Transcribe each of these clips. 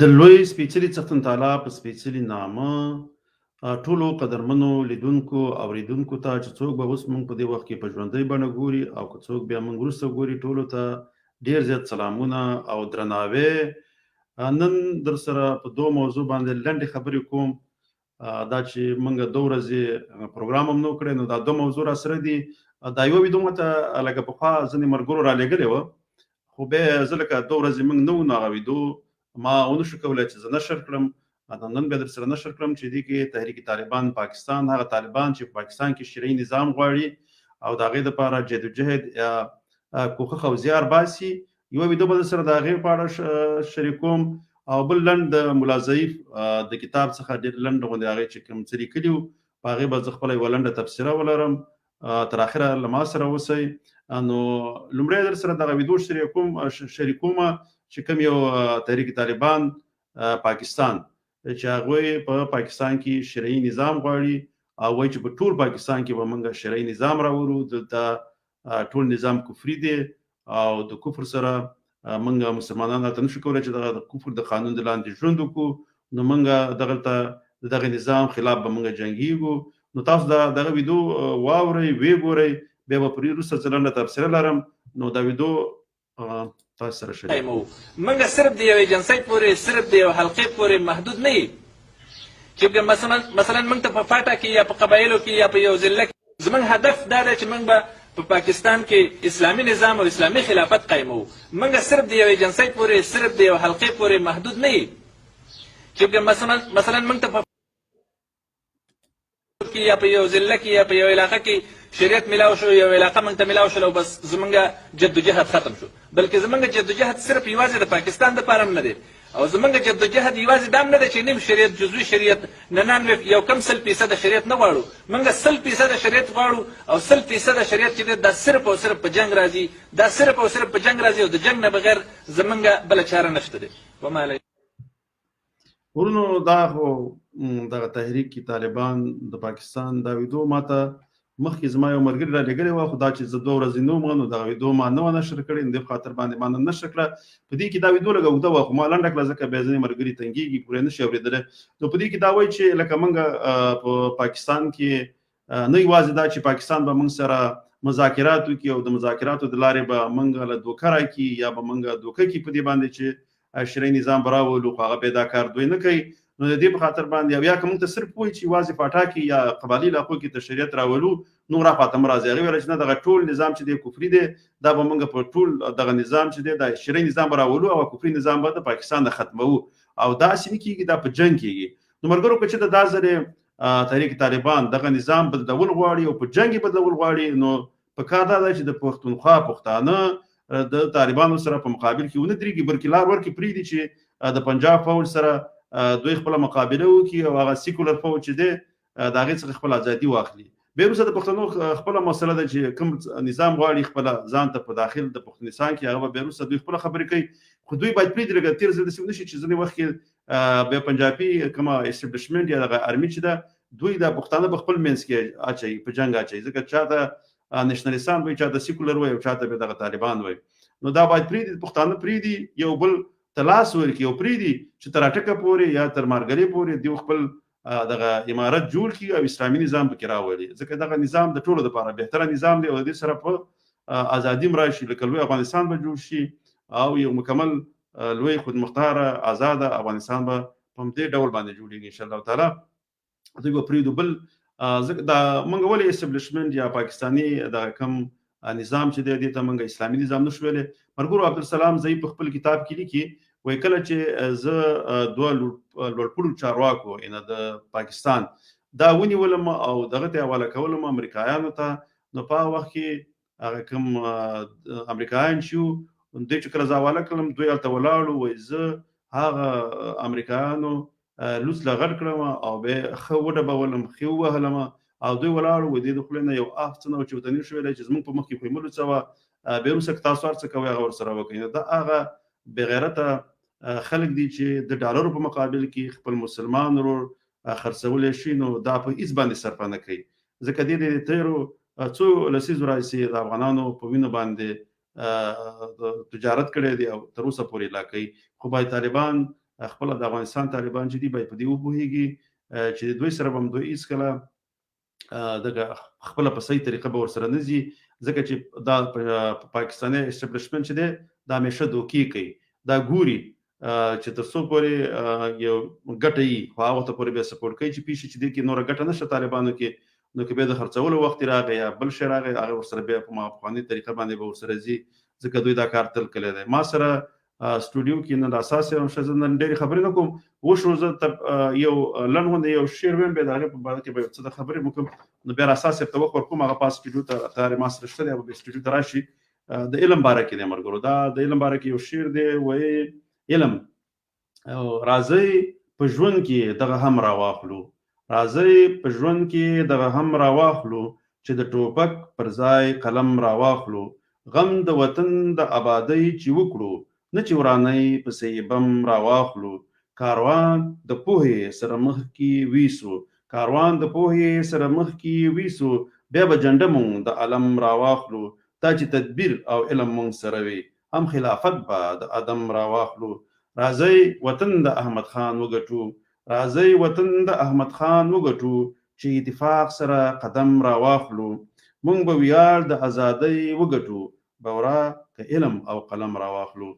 د لوی سپېڅلي څښتن تعالی په سپېڅلي نامه ټولو قدرمنو لیدونکو اوریدونکو ته چې څوک به اوس موږ په دې وخت کې په ژوندۍ بڼه ګوري او که څوک بیا موږ وروسته ګوري ټولو ته ډېر زیات سلامونه او درناوی. نن در سره په دوه موضوع باندې لنډې خبرې کوم. دا چې موږ دوه ورځې پروګرام هم نو کړی، نو دا دوه موضوع را سره دي. دا یوه ویډیو ماته لکه پخوا ځینې ملګرو رالېږلې وه، خو بیا زه لکه دوه ورځې موږ نه وو، نو هغه ویډیو ما ونه شو کولی چې زه نشر کړم. نن بیا در سره نشر کړم چې دې کې تحریک طالبان پاکستان، هغه طالبان چې په پاکستان کې شرعي نظام غواړي او د هغې دپاره جدوجهد یا کوښښ او زیار باسي. یوه ویډیو به در سره د هغې په اړه شریکوم، او بل لنډ د ملا ضعیف د کتاب څخه ډېر لنډ غوندې هغې چې کوم څه لیکلي وو په هغې به زه خپله یوه لنډه تبصره ولرم. تر اخره له ما سره اوسئ. نو لومړی در سره دغه ویډیو شریکوم چې کوم یو تحریک طالبان پاکستان چې هغوی په پاکستان کې شرعي نظام غواړي او وایي چې په ټول پاکستان کې به موږ شرعي نظام راوړو. دلته ټول نظام کفري دی او د کفر سره موږ مسلمانان هلته نشو کولی چې دغه د کفر د قانون د لاندې ژوند وکړو. نو موږ دغلته د دغه نظام خلاف به موږ جنګیږو. نو تاسو دغه ویډیو واورئ، ویې ګورئ، بیا به پرې وروسته زه لنډه تبصره لرم. نو دا ویډیو تاسو سره شریک کوم. موږ صرف د یوې جنسۍ پورې، صرف د یو حلقې پورې محدود نه یو چې مثلا موږ ته په فاټا کې یا په قبایلو کې یا په یو ضلع کې زموږ هدف دا دی چې موږ به په پاکستان کې اسلامي نظام او اسلامي خلافت قایمو. موږ صرف د یوې جنسۍ پورې، صرف د یو حلقې پورې محدود نه یو چې مثلا موږ ته په یا په یو ضلع کې یا په یو علاقه کې شریعت ملاو شو، یو علاقه موږ ته ملاو شول او بس زمونږ جدوجهد ختم شو. بلکې زمونږ جدوجهد صرف یوازې د پاکستان دپاره هم نه دی، او زمونږ جدوجهد یوازې دا هم نه دی چې نیم شریعت، جزوي شریعت، 99 یو کم 100% شریعت نه غواړو. موږ 100% شریعت غواړو، او 100% شریعت چې دی دا صرف او صرف په جنګ راځي، دا صرف او صرف په جنګ راځي، او د جنګ نه بغیر زمونږ بله چاره نشته دی. وما ورونو دا خو دغه تحریک طالبان د پاکستان دا ویډیو ماته مخکې زما یو ملګري رالیږلې وه، خو دا چې زه 2 ورځې نه وم، نو دغه ویډیو ما نه وه نشر کړې. نو دې په خاطر باندې ما نن نشر کړه. په دې کې دا ویډیو لږه اوږده وه، خو ما لنډه کړه ځکه بیا ځینې ملګري تنګېږي، پورې نشي اورېدلی. نو په دې کې دا وایي چې لکه موږ په پاکستان کې نه یوازې دا چې پاکستان به موږ سره مذاکرات وکړي او د مذاکراتو د لارې به موږ له دوکه راکړي یا به موږ دوکه کړي په دې باندې چې شرعي نظام به راولو، خو هغه بیا دا کار دوی نه کوي. نو د دې په خاطر باندې او یا که موږ ته صرف وایي چې یوازې پاټا کې یا قبایلي علاقو کې د شریعت راولو، نو راپاته مه راځئ. هغې ویله چې نه، دغه ټول نظام چې دی کفري دی، دا به موږ په ټول دغه نظام چې دی دا شرعي نظام به راولو او کفري نظام به د پاکستان نه ختموو، او داسې نه کېږي، دا په جنګ کېږي. نو ملګرو که چېرته دا ځلې تحریک طالبان دغه نظام بدلول غواړي او په جنګ یې بدلول غواړي، نو پکار دا دی چې د پښتونخوا پښتانه د طالبانو سره په مقابل کې ونه درېږي، بلکې لار ورکړي پرېږدي چې د پنجاب فوج سره دوی خپله مقابله وکړي او هغه سیکولر فوج چې دی د هغې څخه خپله ازادي واخلي. بیا وروسته د پښتنو خپله مسله ده چې کوم نظام غواړي خپله ځان ته په داخل د پښتونستان کې، هغه به بیا وروسته دوی خپله خبرې کوي، خو دوی باید پرېږدي لږه تېر ځل داسې ونه شي چې ځینې وخت کې بیا پنجابي کومه اسټبلشمنټ یا دغه ارمي چې ده، دوی دا پښتانه په خپل منځ کې اچوي، په جنګ اچوي، ځکه چاته نېشنلستان وایي، چاته سیکولر وایي، او چاته بیا دغه طالبان وایي. نو دا باید پرېږدي، پښتانه پرېږدي، یو بل ته لاس ورکړي او پرېږدي چې تر اټکه پورې یا تر مارګلې پورې دوی خپل دغه امارت جوړ کړي او اسلامي نظام پکې راولي، ځکه دغه نظام د ټولو دپاره بهتره نظام دی او د دې سره په ازادي هم راشي، لکه لوی افغانستان به جوړ شي او یو مکمل لوی خودمختاره آزاده افغانستان به په همدې ډول باندې جوړېږي انشاءالله تعالی. دوی به پرېږدو. بل ځکه دا موږ ولې اسټبلشمنټ یا پاکستاني دغه کم نظام چې دی دې ته موږ اسلامي نظام نشو ویلی. ملګرو عبدالسلام ضعیف په خپل کتاب کې لیکي، وایي کله چې زه دوه لوړپوړو چارواکو یعنې د پاکستان دا ونیولم او دغه ته حواله کولم امریکایانو ته، نو په هغه وخت کې هغه کوم امریکایان چې وو دوی چې کله زه حواله کړم، دوی هلته ولاړو، وایي زه هغه امریکایانو لوڅ لغړ کړم او بیا ښه وډبولم، ښې ووهلم، او دوی ولاړو، وایي دوی د خولې نه یو څه نه و چې ورته نشو ویلی چې زموږ په مخ کې خو یې مه لوڅوه، بیا وروسته که تاسو هر څه کوئ هغه ورسره وکړئ. نو دا هغه بېغیرته خلک دي چې د ډالرو په مقابل کې خپل مسلمان ورور خرڅولی شي، نو دا په هېڅ باندې صرفه نه کوي، ځکه دې د تېرو څو لسیزو راهیسې د افغانانو په وینو باندې تجارت کړی دی او تر اوسه پورې لا کوي. خو باید طالبان خپل د افغانستان طالبان چې دي باید په دې وپوهیږي چې دوی سره به دوی هیڅکله دغه خپل په صحیح طریقه به ورسره نه ځي ځکه چې دا پاکستاني اسټابلیشمنت چې دی دا همیشه دوکې کوي دا ګوري چې تر څو پورې یو ګټه یي خو هغه ته پورې به سپورټ کوي چې پیښې چې دي کې نور ګټه نشته طالبانو کې نو کې به د خرڅولو وخت راغی یا بل شي راغی هغه ورسره بیا په افغاني طریقه باندې به ورسره ځي ځکه دوی دا کار تل کړی دی ما سره سټوډیو کې نن اساس هم شزه نن ډېری خبرې نه کوم وشو زه یو لنډ یو شعر ویم به دا په باره کې به څه د خبرې وکم نو بیا اساس ته وخت ورکوم هغه پاس سټوډیو ته تار ما سره شته دی به سټوډیو ته راشي د علم باره کې دی مرګرو دا د علم باره کې یو شعر دی وایي علم راځي په ژوند کې دغه هم راواخلو راځي په ژوند کې دغه هم راواخلو چې د ټوپک پر ځای قلم راواخلو غم د وطن د آبادۍ چې وکړو نه چې ورانۍ پسې بم راواخلو کاروان د پوهې سره مخ کې ویسو کاروان د پوهې سره مخ کې ویسو بیا به جنډه مونږ د علم راواخلو دا چې تدبیر او علم مونږ سره وي هم خلافت به د ادم راواخلو راځي وطن د احمد خان وګټو راځي وطن د احمد خان وګټو چې اتفاق سره قدم راواخلو مونږ به ویاړ د ازادۍ وګټو بورا که علم او قلم راواخلو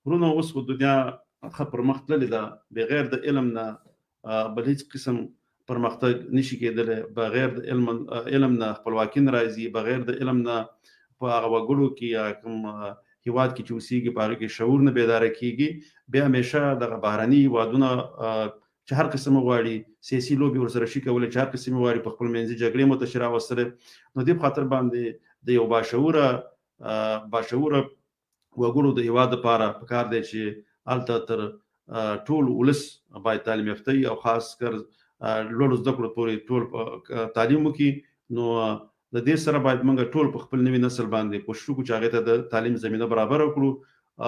ورونو اوس خو دنیا ښه پرمخ تللې ده بغیر د علم نه بل هیڅ قسم پرمختګ نشي کېدلی بغیر د علم نه خپلواکي نه راځي بغیر د علم نه په هغه وګړو کې یا کوم هیواد کې چې اوسېږي په هغه کې شعور نه بیداره کېږي بیا همیشه دغه بهرني هیوادونه چې هر قسم غواړي سیاسي لوبې ورسره شي کولی چې هر قسم غواړي په خپل منځي جګړې متشي راوستلی نو دې په خاطر باندې د یو باشعوره وګړو د هیواد لپاره پکار دی چې هلته تر ټول ولس باید تعلیم یافته او خاص کر لوړو زده کړو پورې ټول تعلیم وکړي نو د دې سره باید موږ ټول په خپل نوي نسل باندې کوشش وکړو چې هغې ته د تعلیم زمینه برابره کړو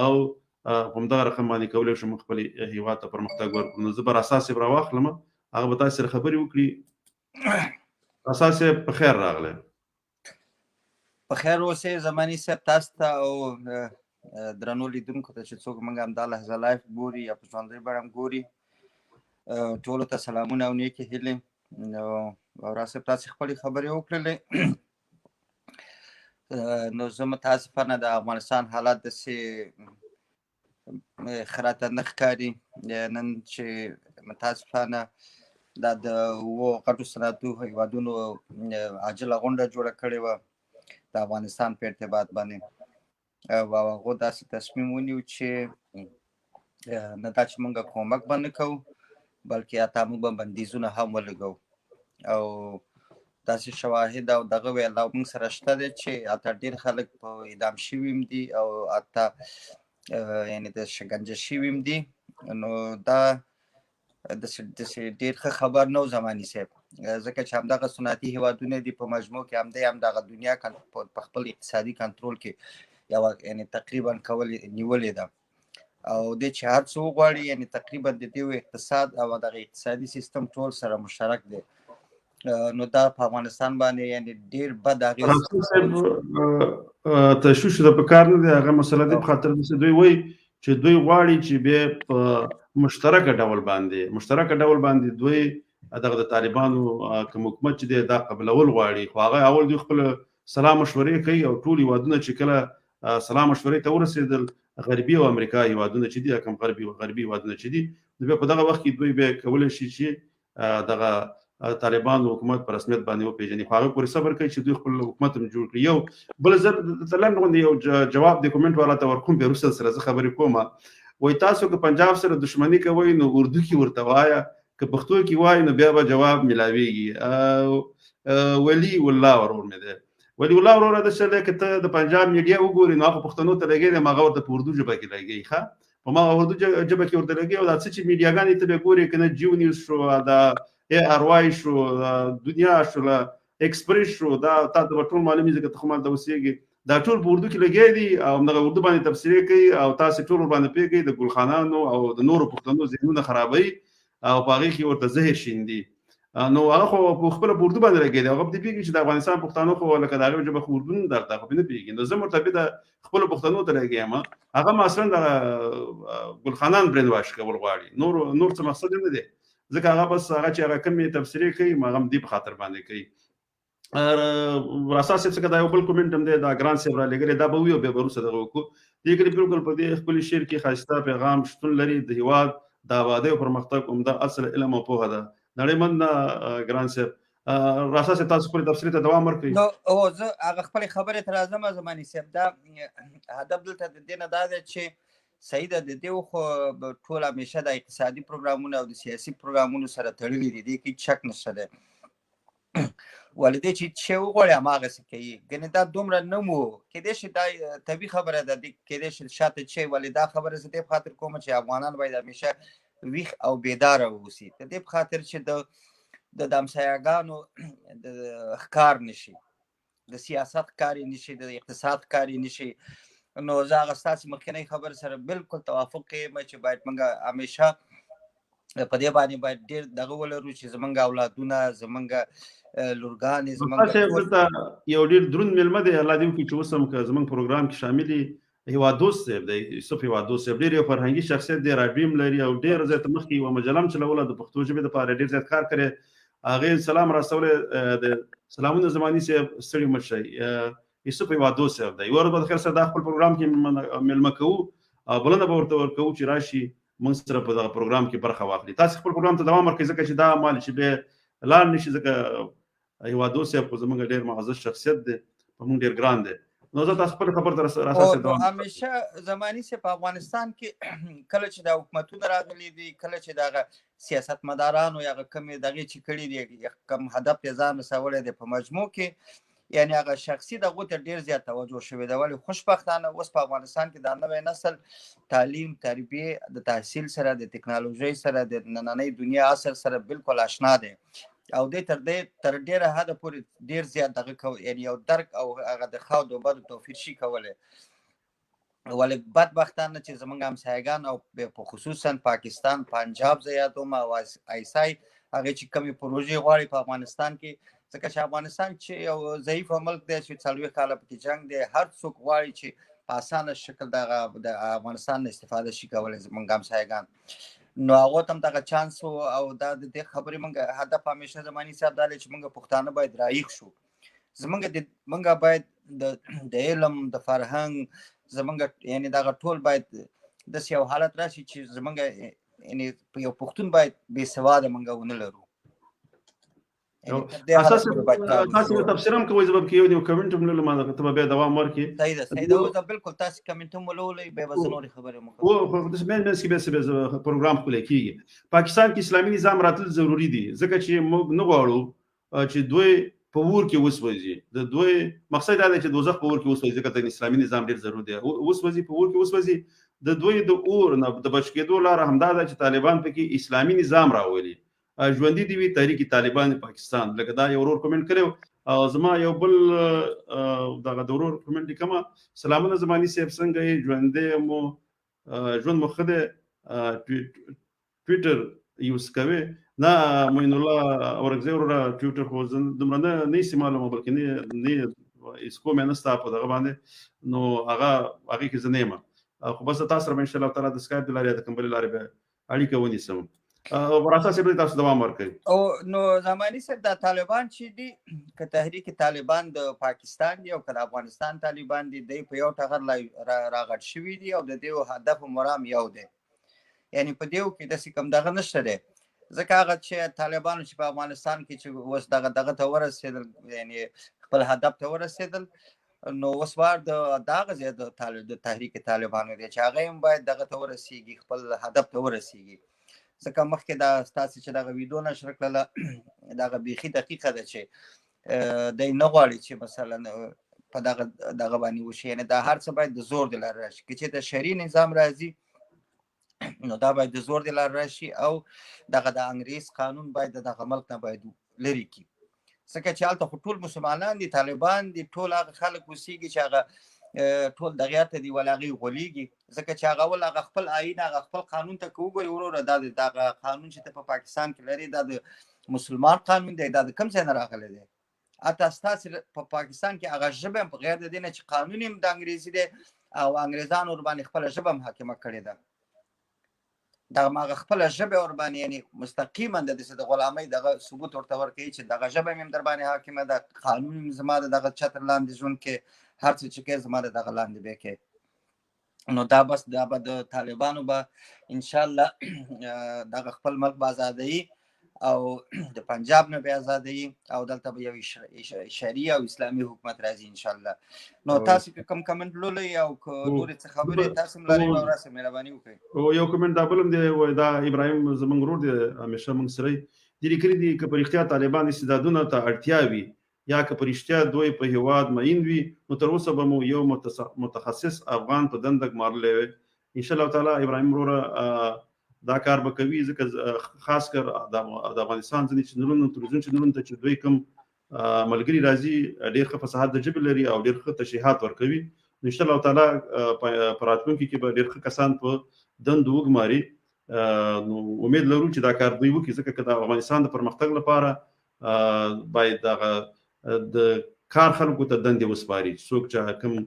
او همدغه رقم باندې کولی شو موږ خپل هیواد ته پرمختګ ورکړو نو زه به اساس صاحب راواخلم هغه به تاسو سره خبرې وکړي اساس صاحب په خیر راغلی په خیر اوسئ زماني صاحب تاسو ته او درنو لیدونکو ته چې څوک موږ همدا لحظه لایف ګوري یا په ژوندۍ بڼه هم ګوري ټولو ته سلامونه او نیکې هیلې نو ورا صاحب تاسې خپلې خبرې وکړلې نو زه متاسفانه د افغانستان حالات داسې ښه راته نه ښکاري نن چې متاسفانه دا د اوو غټو صنعتي هیوادونو عاجله غونډه جوړه کړې وه د افغانستان په ارتباط باندې او هغو داسې تصمیم ونیو چې نه دا چې موږ کومک به نه کوو بلکې حتی موږ به بندیزونه هم ولګوو او داسې شواهد او دغه ویلا موږ سره شته دی چې حتی ډېر خلک په اعدام شوي هم دي او حتی یعنې د شکنجه شوي هم دي نو دا داسې ډېر ښه خبر نه و زماني صاحب ځکه چې همدغه صنعتي هیوادونه دي په مجموع کې همدغه دنیا په خپل اقتصادي کنټرول کې یوه یعنې تقریبا نیولې ده او دې چې هر څه وغواړي یعنې تقریبا د دې اقتصاد او دغه اقتصادي سیستم ټول سره مشترک دی نو دا په افغانستان باندې یعنې ډېر بد اغېز تشویش د په کار نه دی هغه مسله دی په خاطر داسې دوی وایي چې دوی غواړي چې بیا په مشترکه ډول باندې دوی دغه د طالبانو کوم حکومت چې دی دا قبلول غواړي خو هغه اول دوی خپل سلام مشورې کوي او ټول هیوادونه چې کله سلام مشورې ته ورسېدل غربي او امریکا هیوادونه چې دي کوم غربي هیوادونه چې دي نو بیا په دغه وخت کې دوی بیا کولی شي چې دغه طالبانو حکومت په رسمیت باندې وپېژني خو هغه پورې صبر کوي چې دوی خپل حکومت هم جوړ کړي یو بل زه درته لنډ غوندې یو جواب د کومنټ والا ته ورکوم بیا وروسته سره زه خبرې کوم وایي تاسو که پنجاب سره دښمني کوئ نو اردو کې ورته وایه که پښتو کې وایي نو بیا به جواب میلاویږي ولي الله ورور مې دی ولي الله وروره د څه دی که ته د پنجاب میډیا وګورې نو هغه پښتنو ته لګوي دی هغه ورته په اردو ژبه کې لګوي ښه په هماغه اردو ژبه کې ورته لګوي او دا څه چې میډیاګانې ته به ګورې که نه جیو نیوز شو دا ARY شو دنیا شو ایکسپریس شو دا تا ته به ټول معلومي ځکه ته خو مالته اوسېږي دا ټول په اردو کې لګیا دي او همدغه اردو باندې تفسیرې کوي او تاسې ټول ورباندې پوهېږئ د ګلخانانو او د نورو پښتنو ذهنونه خرابوي او په هغې کې ورته زهر شیندي نو هغه خو په خپل اردو باندې لګیدي هغه دې پیږي چې د افغانستان پښتانه خو لکه د هغه جبه اردو نه درته خو نه پیږي نو زه مرتبط خپل پښتنو ته لګیم هغه مثلا د ګلخانان برند واش کول غواړي نور څه مقصد نه دی ځکه هغه بس هغه چې هغه کمی تفسیری کوي هغه دې په خاطر باندې کوي اساس څه دا یو بل کومنټ هم دی دا ګران سیبرا لګري دا به ویو به وروسته دغه کو دې کې بالکل په دې خپل شعر کې خاصه پیغام شتون لري د هیواد د آبادی او پرمختګ عمده اصل علم او پوهه ده نړیمن ګران سیب راساس تاسو پر تفسیر ته دوام ورکړئ نو او زه هغه خپل خبره تر اعظم زماني سیب دا هدف دلته د دینه دا ده چې صحیح ده د دې خو ټول همیشه د اقتصادي پروګرامونو او د سیاسي پروګرامونو سره تړلي دي د کې شک نشته ده ولدې چې وغواړي هغه څه کوي ګنې دا دومره نه مو کېدای شي دا طبیعي خبره ده کېدای شي شاته چې ولې دا خبره زه دې خاطر کوم چې افغانان باید همیشه ویښ او بیداره اوسي د دې خاطر چې د همسایه‌ګانو د ښکار نشي د سیاست کاری نشي د اقتصاد کاری نشي نو زه هغه ستاسې مخکنۍ خبر سره بالکل توافق یم چې باید موږ همیشه په دې باندې باید ډېر دغه ولرو چې زمونږ اولادونه زمونږ لورګانې زمونږ یو ډېر دروند مېلمه دی الله دې وکړي چې اوس هم که زمونږ پروګرام کې شامل وي هیوادوست صاحب دی یوسف هیوادوست صاحب ډېر یو فرهنګي شخصیت دی راډیو هم لري او ډېر زیات مخکې یوه مجله هم چلوله د پښتو ژبې دپاره ډېر زیات کار کړی هغې سلام راستولی د سلامونه زماني صاحب ستړي مه شئ یوسف هیوادوست صاحب دی یوه ورځ به د خیر سره دا خپل پروګرام کې مېلمه کوو بلنه به ورته ورکوو چې راشي موږ سره په دغه پروګرام کې برخه واخلي تاسې خپل پروګرام ته دوام ورکړئ ځکه چې دا مال چې بیا لاړ نشي ځکه هیوادوست صاحب خو زموږ ډېر معزز شخصیت دی په موږ ډېر ګران دی نو زه تاسو خپل خبر ته راساسې دوام همیشه زماني صاحب په افغانستان کې کله چې د حکومتونه راغلي دي کله چې دغه سیاستمدارانو یا کمې دغې چې کړي دي کم هدف یې ځان رسولی دی په مجموع کې یعنی هغه شخصي دغو ته ډېر زیات توجه شوی دی ولې خوشبختانه اوس په افغانستان کې د نوی نسل تعلیم تربیې د تحصیل سره د ټکنالوژۍ سره د نننۍ دنیا عصر سره بالکل آشنا دی او دې تر ډېره حده پورې ډېر زیات دغه یعنی یو درک او هغه د ښو او بدو توفیر شي کولی ولې بدبختانه چې زموږ همسایه‌ګان او په خصوصا پاکستان پنجاب زه یادوم او ایسای هغې چې کمې پروژې غواړي په افغانستان کې ځکه چې افغانستان چې یو ضعیفه ملک دی چې 40 کاله پکې جنګ دی هر څوک غواړي چې په اسانه شکل د افغانستان نه استفاده شي کولی زموږ همسایه‌ګان نو هغو ته هم دغه چانس و او دا د دې خبرې موږ هدف همیشه زماني صاحب دا دی چې موږ پښتانه باید رایښ شو موږ باید د علم د فرهنګ زمونږ یعنی دغه ټول باید داسې یو حالت راشي چې زمونږ یعنی یو پښتون باید بې سواده موږ ونه لرو تاسو تفسیر هم کوئ زه به کې یو کومنټ هم لولم ته به بیا دوام ورکړي صحیح ده اوس بالکل تاسو کومنټ هم ولولئ بیا به زه نورې خبرې هم کوم خو د مینس کې به پروګرام خپل کېږي پاکستان کې اسلامي نظام راتل ضروری دي ځکه چې موږ نه غواړو چې دوی په ور کې وسوځي د دوی مقصد دا دی چې دوزخ په ور کې وسوځي ځکه د اسلامي نظام ډېر ضروري دی وسوځي په ور کې وسوځي د دوی د اور نه د بچ کېدو لاره همدا ده چې طالبان پکې اسلامي نظام راولي ژوندي دي وي تحریک طالبان پاکستان لکه دا یو ورور کومنټ کړو او زما یو بل دغه د ورور کومنټ کومه سلامونه زماني صاحب څنګه یې ژوندی مو ژوند مو ښه دی ټویټر یوز کوي نه معین الله اورګزی وروره ټویټر خو دومره نه استعمالوم بلکې نه اسکو مې نسته په دغه باندې نو هغه کې زه نه یم خو بس تاسو سره ان شاء الله تعالی د سکایپ د لارې د کوم بلې لارې به اړیکه ونیسم وراساس به تاسو دوام ورکړئ او نو زماني صاحب د طالبان چې دي که تحریک طالبان د پاکستان دی او که د افغانستان طالبان دي دوی په یو ټغر راغټ شوي دي او د دې هدف مرام یو دی یعنی په دیو کې داسې کوم دغه نشته دی ځکه هغه چې طالبانو چې په افغانستان کې چې اوس دغه ته ورسېدل یعنی خپل هدف ته ورسېدل نو اوس وار د دغه ځای د تحریک طالبانو دی چې هغه هم باید دغه ته ورسېږي خپل هدف ته ورسېږي ځکه مخکې دا ستاسې چې دغه ویډیو نشر کړله دغه بیخي دقیقه ده چې دی نه غواړي چې مثلا په دغه باندې وشي یعنی دا هر څه باید د زور د لارې راشي که چې د شرعي نظام راځي نو دا باید د زور د لارې راشي او دغه د انګریز قانون باید دغه ملک نه باید لرې کړي ځکه چې هلته خو ټول مسلمانان دي طالبان دي ټول هغه خلک اوسېږي چې هغه ټول دغه ته دی ولا هغې غولېږي ځکه چې هغه ول هغه خپل آیین هغه خپل قانون ته که وګورې وروره دا دغه قانون چې ته په پاکستان کې لرې دا د مسلمان قانون دی دا د کوم ځای نه راغلی دی اته ستاسو په پاکستان کې هغه ژبه هم په غیر د دې نه چې قانون هم د انګریزي دی او انګریزانو ورباندې خپله ژبه هم حاکمه کړې ده دغه هغه خپله ژبه ورباندې یعنې مستقیما د داسې د غلامۍ دغه ثبوت ورته ورکوي چې دغه ژبه هم در باندې حاکمه ده قانون هم زما د دغه چتر لاندې ژوند کې هر څه چې کوي زما د دغه لاندې به کوي نو دا بس دا به د طالبانو به انشاءالله دغه خپل ملک به ازادوي او د پنجاب نه به ازادوي او دلته به یو شرعي او اسلامي حکومت راځي انشاءالله نو تاسو کوم کمنټ لولئ او نورې څه خبرې تاسو هم لرئ نو راسه مهرباني وکړئ یو کمنټ دا بل هم دی وایي دا ابراهیم زموږ ورور دی همیشه موږ سره دي لیکلي دي که په رښتیا طالبان استعدادونو ته اړتیا وي یا که په رښتیا دوی په هیواد معین وي نو تر اوسه به مو یو متخصص افغان په دنده ګمارلی وی انشاءالله تعالی ابراهیم وروره دا کار به کوي ځکه خاص کر د افغانستان ځینې چینلونو تلویزیون چینلونو ته چې دوی کوم ملګري راځي ډېر ښه فصاحت د ژبې لري او ډېر ښه تشریحات ورکوي نو انشاءالله تعالی په راتلونکي کې به ډېر ښه کسان په دندو وګماري نو امید لرو چې دا کار دوی وکړي ځکه که د افغانستان د پرمختګ لپاره باید دغه د کار خلکو ته دندې وسپاري څوک چې کوم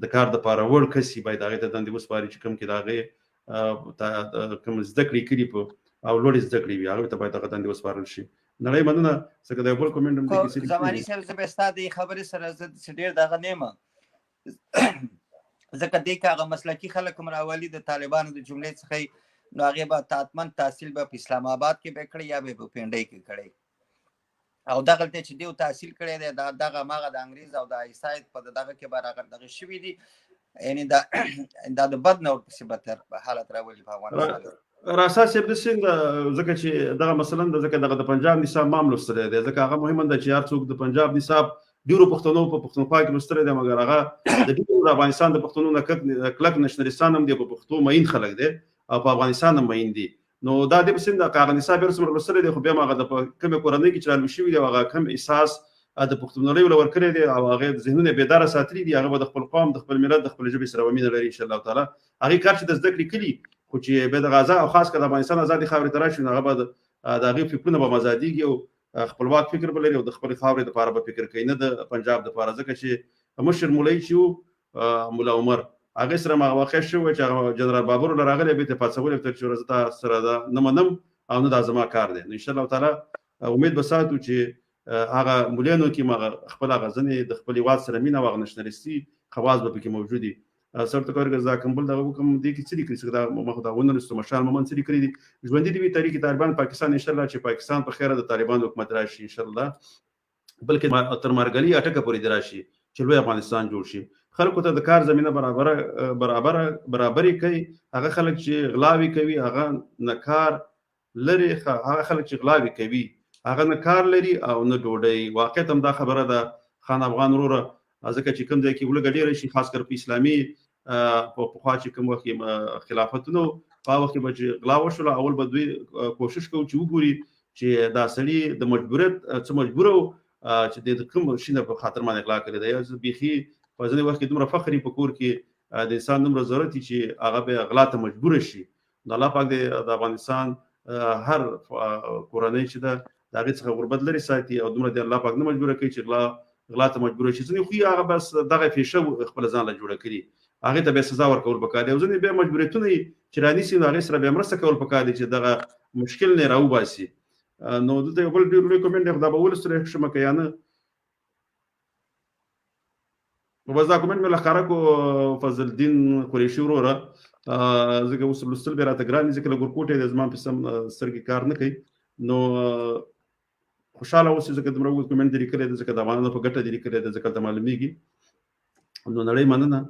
د کار دپاره وړ کس باید هغې ته دندې وسپاري چې کوم کې د هغې کوم زده کړې کړي په او لوړې زده کړې وي هغوی ته باید هغه دندې وسپارل شي نړۍ مننه ځکه د یو بل کومنټ هم دی زماني صاحب زه به ستا د خبرې سره زه ډېر دغه نه یم ځکه دې که هغه مسلکي خلک هم راولي د طالبانو د جملې څخه نو هغې به حتما تحصیل به په اسلام آباد کې به کړی یا به په پنډۍ کې کړی او دغلته چې دیو تحصیل کړی دی دغه هماغه د انګریز او د عیساید په دغه کې به راغلی دغه شوي دي یعنې دا د بد نه ورپسې بدتر حالت راولي په افغانستان کې راسا صاحب د څنګه ځکه چې دغه مثلا ځکه دغه د پنجاب نصاب ما هم لوستلی دی ځکه هغه مهمه ده چې هر څوک د پنجاب نصاب ډېرو پښتنو په پښتونخوا کې لوستلی دی مګر هغه د ډېرو د افغانستان د پښتنو نه کلک نشنلستان هم دی په پښتو معین خلک دی او په افغانستان هم معین دي نو دا د پسند د هغه نصاب یې څومره لوستلی دی خو بیا هم هغه د کومې کورنۍ کې چې رالوي شوي دی هغه کوم احساس د پښتونولۍ ول ورکړی دی او هغې ذهنونه بیداره ساتلي دي هغه به د خپل قوم د خپل ملت د خپل ژبې سره مینه لري انشاءالله تعالی هغې کار چې د زده کړې کلي خو چې بیا د غزا او خاص کر د افغانستان ازادي خاورې ته راشي نو هغه به د هغې فکرونه به ازادېږي او خپلواک فکر به لري او د خپلې خاورې دپاره به فکر کوي نه د پنجاب دپاره ځکه چې مشر مولوي چې و ملا عمر هغې سره هم هغه واقع شوی چې هغه جنرال بابر له راغلی بیا ته پاڅولی تر چې زه تا سره دا نه منم او نه دا زما کار دی نو انشاءالله تعالی امید به ساتو چې هغه مولانو کې هغه خپل هغه ځینې د خپل هېواد سره مینه او هغه نشنلستي خواص به پکې موجود وي سر ته کار دا کوم بل دغه کوم دې کې څه لیکلي چې دا مخ دا ونرستو مشال مومن څه لیکلي دي ژوندي دي وي تحریک طالبان پاکستان انشاءالله چې پاکستان په خیره د طالبان حکومت راشي انشاءالله بلکې تر مرګلي اټکه پورې راشي چې لوی افغانستان جوړ شي خلکو ته د کار زمینه برابري کوي هغه خلک چې غلاوي کوي هغه نه کار لري هغه خلک چې غلاوي کوي هغه نه کار لري او نه ډوډۍ واقعیت هم دا خبره ده خان افغان وروره ځکه چې کوم ځای کې ولږه ډېره شي خاص کر په اسلامي په پخوا چې کوم وخت کې خلافتونو په وخت کې به چې غلا وشوله اول به دوی کوشش کوو چې وګوري چې دا سړي د مجبوریت څه مجبوره و چې د کوم شي نه په خاطر باندې غلا کړې ده یا بیخي په ځینې وخت کې دومره فخر په کور کې د انسان دومره ضرورت چې هغه به غلا ته مجبوره شي نو الله پاک د افغانستان هر کورنۍ چې ده د هغې څخه غربت لرې ساتي او دومره د الله پاک نه مجبوره کوي چې غلا ته مجبوره شي ځینې خو هغه بس دغه پیشه خپله ځان له جوړه کړي هغې ته بیا سزا ورکول پکار دی او ځینې بیا مجبوریتونه چې رانیسي نو هغې سره بیا مرسته کول پکار دی چې دغه مشکل نه راوباسي نو دلته یو بل ډېر لوی کومنټ دی خو دا به ولوستلی شم که یا نه بس دا کومنټ مې لښکاره کو فضل الدین قریشي وروره ځکه اوس لوستل بیا راته ګران دي ځکه له ګورکوټی دی زما په سم سترګې کار نه کوي نو خوشحاله اوسئ ځکه دومره اوږد کومنټ دې لیکلی دی ځکه د افغانانو په ګټه دې لیکلی دی ځکه هلته معلومیږي نو نړۍ مننه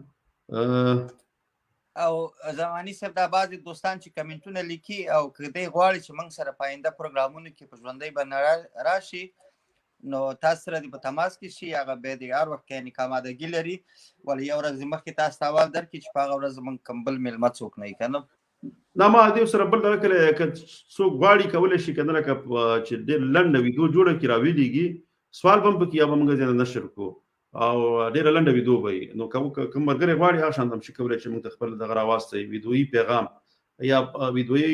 او زماني صاحب دا بعضې دوستان چې کمنټونه لیکي او که دی غواړي چې موږ سره په آینده پروګرامونو کې په ژوندۍ باندې راشي نو تاسو سره دې په تماس کې شي هغه بیا د هر وخت کې یعنې که امادګي لري ولې یو ورځ مخکې تاسو ته احوال درکړي چې په هغه ورځ زموږ کوم بل میلمه څوک نه وي که نه نه ما دې سره بل دغه کړی که څوک غواړي کولی شي که نه لکه چې ډېر لنډه ویډیو جوړه کړي راویلېږي سوال به هم پکې یا به موږ ځینې نشر کړو او ډېره لنډه ویډیو به وي نو کوم ملګری غواړي هغه شان هم شي کولی چې موږ ته خپل دغه راواستوي ویډیویي پیغام یا ویډیویي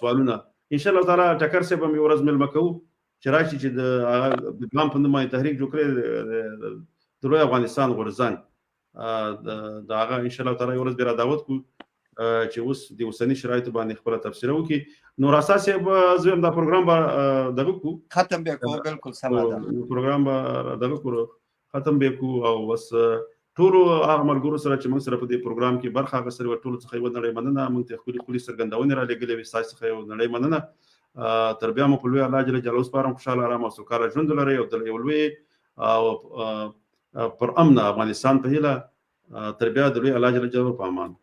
سوالونه انشاءالله تعالی ټکر صاحب هم یو ورځ میلمه کوو چې راشي چې د ګام په نوم باندې تحریک جوړ کړي د لوی افغانستان غورځنګ د هغه ان شاء الله تعالی ورځ به را دعوت کو چې اوس د اوسنی شرایطو باندې خپل تفسیر وکړي. نور اساس یې زه هم دا پروګرام به دغه کو ختم به کو بالکل سم ده پروګرام به دغه کو ختم به کو او بس ټول هغه ملګرو سره چې موږ سره په دې پروګرام کې برخه اخیستې وه ټولو څخه یې نړۍ مننه. موږ ته ښکلي څرګندونې رالېږلې وې، ستاسو څخه یو نړۍ مننه. تر بیا مو په لوی الله جل جلاله سپارم. خوشحاله ارام او سوکاله ژوند ولرئ او د یو لوی او پر امن افغانستان په هیله. تر بیا د لوی الله جل جلاله په امان.